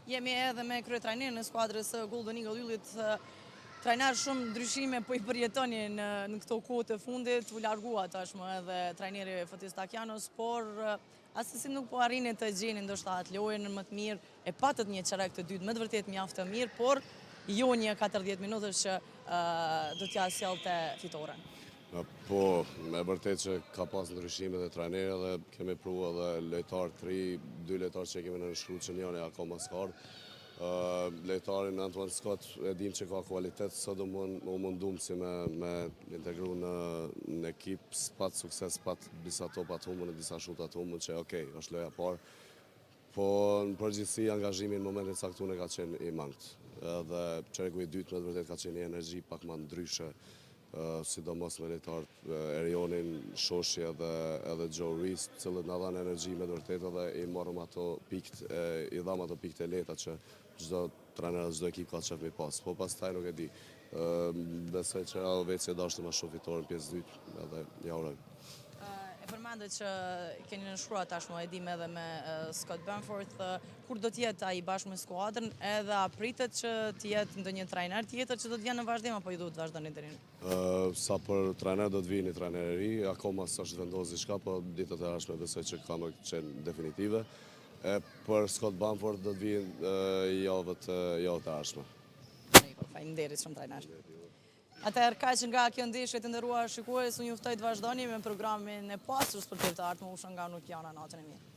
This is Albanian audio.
Jemi edhe me kryetrajnerin e skuadrës Golden Eagle Yllit, trajner shumë ndryshime po i përjetoni në këto kohë të fundit, u largua tashmë edhe trajneri Fotis Takjanos, por asesi nuk po arrini të gjeni ndoshta atë lojën më të mirë, e patët një çerek të dytë me të vërtet mjaft të mirë, por jo një 40 minutësh që do t'ja sjellte fitoren. Po, me vërtet që ka pas ndryshime dhe trajneri dhe kemi pru edhe lojtar 3, 2 lojtar që kemi nënshkruar që njëri akoma s'ka ardhur. Lojtarin Antoine Scott e dim që ka kvalitet, sot u mundum si me integru në ekip, s'pat sukses, pat disa topat humbën e disa shutat humbën, që okej, është loja parë. Po në përgjithësi angazhimi në momentin caktun e ka qenë i mangët. Edhe çereku i dytë me të vërtet ka qenë një energji pak më ndryshe, sidomos me lojtarët Erionin, Shoshi edhe Joe Reese, cilët na dhanë energji me të vërtetë dhe i morëm ato pikët, i dham ato pikët e lehta që çdo trajner dhe çdo ekip ka qef mi pas. Po pastaj nuk e di. Besoj që Helvecia dashte më shumë fitoren pjesë dytë edhe ja uroj. E përmendet që keni nënshkruar tashmë, e dim edhe me Scott Bamforth, kur do t'jetë ai bashkë me skuadrën, edhe a pritet që t'jetë ndonjë trajner tjetër që do t'vjen në vazhdim apo ju duhet vazhdoni deri në? Sa për trajner do të vijë një trajner i ri, akoma s'është vendosur diçka, po ditët e ardhshme besoj që ka më qenë definitive. Për Scott Bamforth do të vijë javët e ardhshme. Faleminderit shumë trajner. Atëherë kaq nga kjo ndeshje të nderuar shikues, unë juftoj të vazhdoni me programin e pasur sportiv të ardhmë, usha nga Nuk Jana, natën e mirë.